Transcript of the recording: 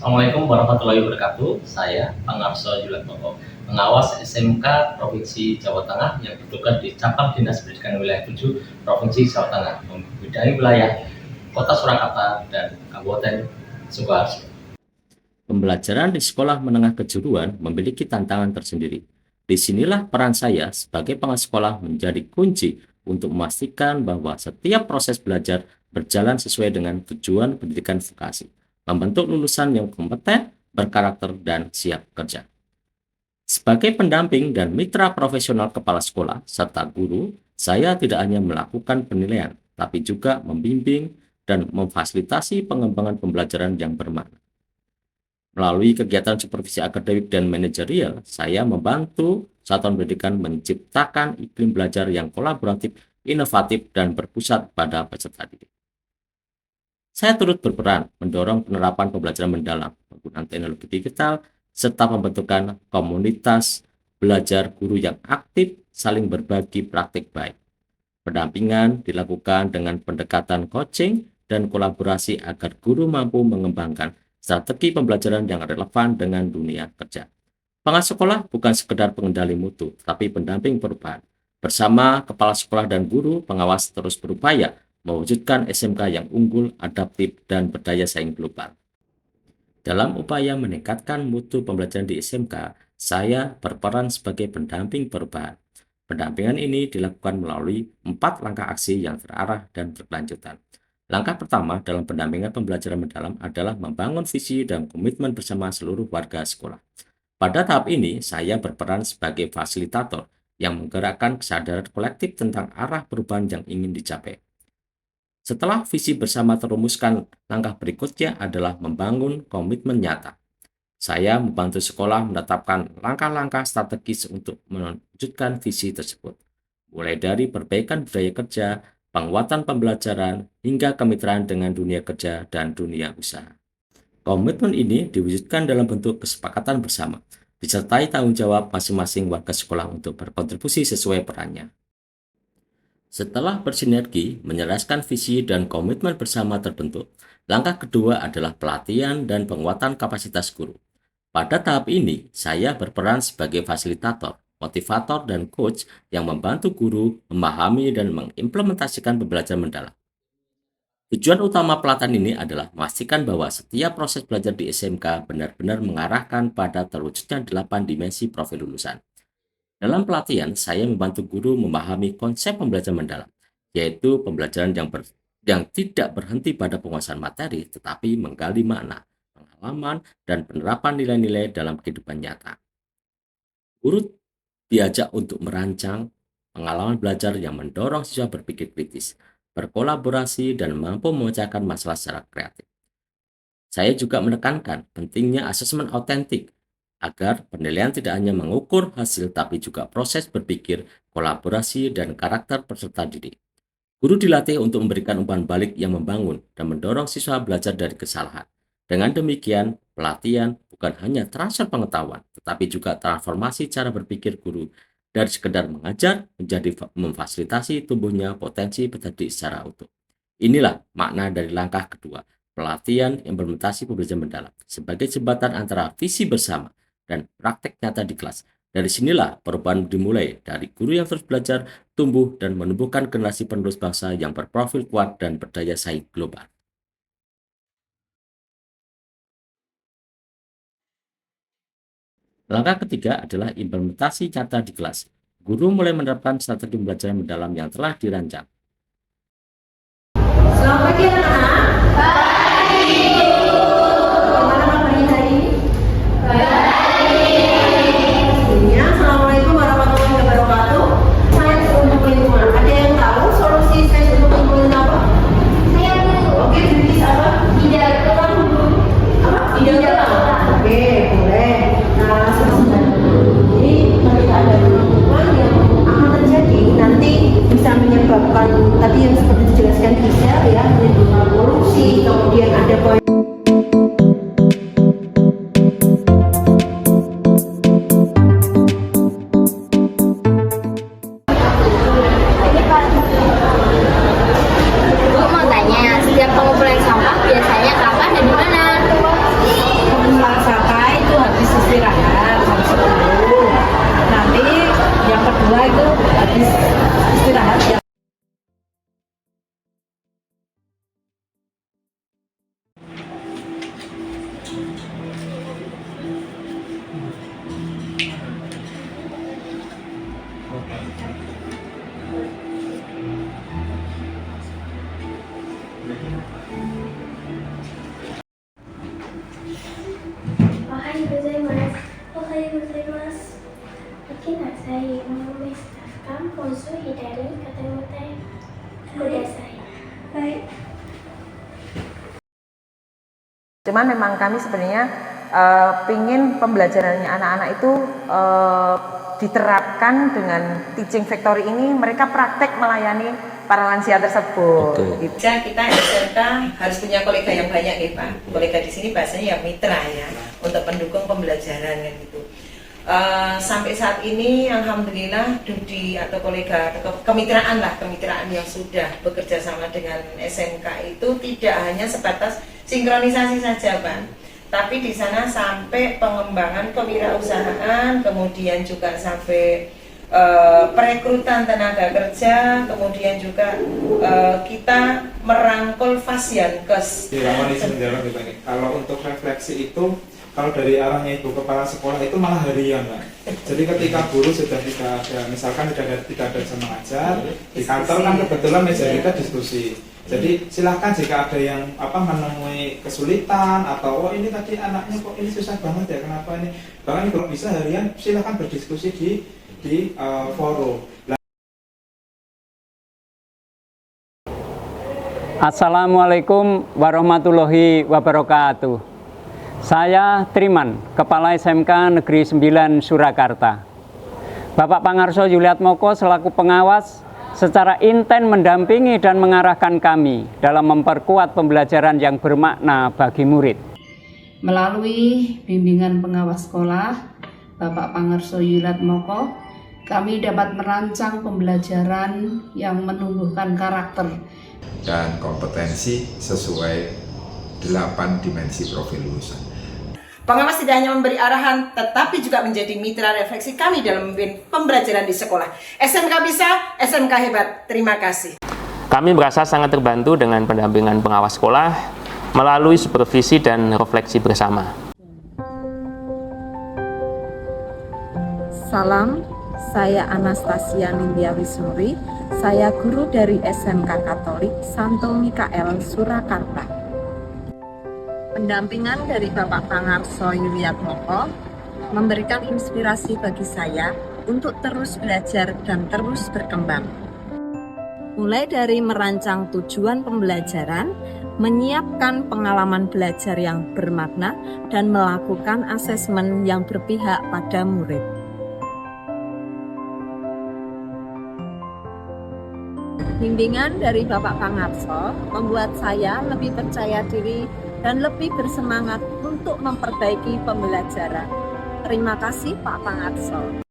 Assalamualaikum warahmatullahi wabarakatuh. Saya Pangarso Yulianto, pengawas SMK Provinsi Jawa Tengah yang bertugas di Cabang Dinas Pendidikan Wilayah 7 Provinsi Jawa Tengah, membidangi wilayah Kota Surakarta dan Kabupaten Sukoharjo. Pembelajaran di sekolah menengah kejuruan memiliki tantangan tersendiri. Disinilah peran saya sebagai pengawas sekolah menjadi kunci untuk memastikan bahwa setiap proses belajar berjalan sesuai dengan tujuan pendidikan vokasi, membentuk lulusan yang kompeten, berkarakter, dan siap kerja. Sebagai pendamping dan mitra profesional kepala sekolah serta guru, saya tidak hanya melakukan penilaian, tapi juga membimbing dan memfasilitasi pengembangan pembelajaran yang bermakna. Melalui kegiatan supervisi akademik dan manajerial, saya membantu satuan pendidikan menciptakan iklim belajar yang kolaboratif, inovatif, dan berpusat pada peserta didik. Saya turut berperan mendorong penerapan pembelajaran mendalam, penggunaan teknologi digital, serta pembentukan komunitas belajar guru yang aktif saling berbagi praktik baik. Pendampingan dilakukan dengan pendekatan coaching dan kolaborasi agar guru mampu mengembangkan strategi pembelajaran yang relevan dengan dunia kerja. Pengawas sekolah bukan sekedar pengendali mutu, tapi pendamping perubahan. Bersama kepala sekolah dan guru, pengawas terus berupaya mewujudkan SMK yang unggul, adaptif, dan berdaya saing global. Dalam upaya meningkatkan mutu pembelajaran di SMK, saya berperan sebagai pendamping perubahan. Pendampingan ini dilakukan melalui 4 langkah aksi yang terarah dan berkelanjutan. Langkah pertama dalam pendampingan pembelajaran mendalam adalah membangun visi dan komitmen bersama seluruh warga sekolah. Pada tahap ini, saya berperan sebagai fasilitator yang menggerakkan kesadaran kolektif tentang arah perubahan yang ingin dicapai. Setelah visi bersama terumuskan, langkah berikutnya adalah membangun komitmen nyata. Saya membantu sekolah menetapkan langkah-langkah strategis untuk mewujudkan visi tersebut, mulai dari perbaikan budaya kerja, penguatan pembelajaran, hingga kemitraan dengan dunia kerja dan dunia usaha. Komitmen ini diwujudkan dalam bentuk kesepakatan bersama, disertai tanggung jawab masing-masing warga sekolah untuk berkontribusi sesuai perannya. Setelah bersinergi, menjelaskan visi dan komitmen bersama terbentuk, langkah kedua adalah pelatihan dan penguatan kapasitas guru. Pada tahap ini, saya berperan sebagai fasilitator, motivator, dan coach yang membantu guru memahami dan mengimplementasikan pembelajaran mendalam. Tujuan utama pelatihan ini adalah memastikan bahwa setiap proses belajar di SMK benar-benar mengarahkan pada terwujudnya 8 dimensi profil lulusan. Dalam pelatihan, saya membantu guru memahami konsep pembelajaran mendalam, yaitu pembelajaran yang tidak berhenti pada penguasaan materi, tetapi menggali makna, pengalaman, dan penerapan nilai-nilai dalam kehidupan nyata. Guru diajak untuk merancang pengalaman belajar yang mendorong siswa berpikir kritis, berkolaborasi, dan mampu memecahkan masalah secara kreatif. Saya juga menekankan pentingnya asesmen autentik, agar penilaian tidak hanya mengukur hasil tapi juga proses berpikir, kolaborasi, dan karakter peserta didik. Guru dilatih untuk memberikan umpan balik yang membangun dan mendorong siswa belajar dari kesalahan. Dengan demikian, pelatihan bukan hanya transfer pengetahuan, tetapi juga transformasi cara berpikir guru dari sekedar mengajar menjadi memfasilitasi tumbuhnya potensi peserta secara utuh. Inilah makna dari langkah kedua, pelatihan implementasi pembelajaran mendalam, sebagai jembatan antara visi bersama dan praktek nyata di kelas. Dari sinilah perubahan dimulai dari guru yang terus belajar, tumbuh, dan menumbuhkan generasi penerus bangsa yang berprofil kuat dan berdaya saing global. Langkah ketiga adalah implementasi nyata di kelas. Guru mulai menerapkan strategi pembelajaran mendalam yang telah dirancang. Selamat pagi anak-anak. Tadi yang seperti dijelaskan Gisel ya, istirahat ya. Okinasai, Momestaskam, Ponsu, Hidari, Katamutai, Kudasai. Baik. Cuman memang kami sebenarnya pingin pembelajarannya anak-anak itu diterapkan dengan teaching factory ini, mereka praktek melayani para lansia tersebut. Gitu. Kita SMK harus punya kolega yang banyak ya Pak. Kolega di sini bahasanya ya mitra ya, untuk pendukung pembelajaran kan gitu. Sampai saat ini alhamdulillah Dudi atau kolega atau kemitraan yang sudah bekerja sama dengan SMK itu tidak hanya sebatas sinkronisasi saja Pak, tapi di sana sampai pengembangan kewirausahaan, kemudian juga sampai perekrutan tenaga kerja, kemudian juga kita merangkul Fasiankes. Kalau untuk refleksi itu, kalau dari arahnya Ibu Kepala Sekolah itu malah harian, Pak. Jadi ketika guru sudah tidak ada, misalkan tidak ada jam mengajar, di kantor kan kebetulan meja kita diskusi. Jadi silahkan jika ada yang menemui kesulitan atau oh ini tadi anaknya kok ini susah banget ya, kenapa ini? Bahkan kalau bisa harian silahkan berdiskusi di forum. Assalamualaikum warahmatullahi wabarakatuh. Saya Triman, Kepala SMK Negeri 9 Surakarta. Bapak Pangarso Yuliatmoko selaku pengawas secara inten mendampingi dan mengarahkan kami dalam memperkuat pembelajaran yang bermakna bagi murid. Melalui bimbingan pengawas sekolah Bapak Pangarso Yuliatmoko, kami dapat merancang pembelajaran yang menumbuhkan karakter dan kompetensi sesuai 8 dimensi profil lulusan. Pengawas tidak hanya memberi arahan, tetapi juga menjadi mitra refleksi kami dalam memimpin pembelajaran di sekolah. SMK bisa, SMK hebat. Terima kasih. Kami merasa sangat terbantu dengan pendampingan pengawas sekolah melalui supervisi dan refleksi bersama. Salam, saya Anastasia Nindya Wisnuri. Saya guru dari SMK Katolik Santo Mikael Surakarta. Pendampingan dari Bapak Pangarso Yuliatmoko memberikan inspirasi bagi saya untuk terus belajar dan terus berkembang. Mulai dari merancang tujuan pembelajaran, menyiapkan pengalaman belajar yang bermakna, dan melakukan asesmen yang berpihak pada murid. Bimbingan dari Bapak Pangarso membuat saya lebih percaya diri dan lebih bersemangat untuk memperbaiki pembelajaran. Terima kasih Pak Pangarso.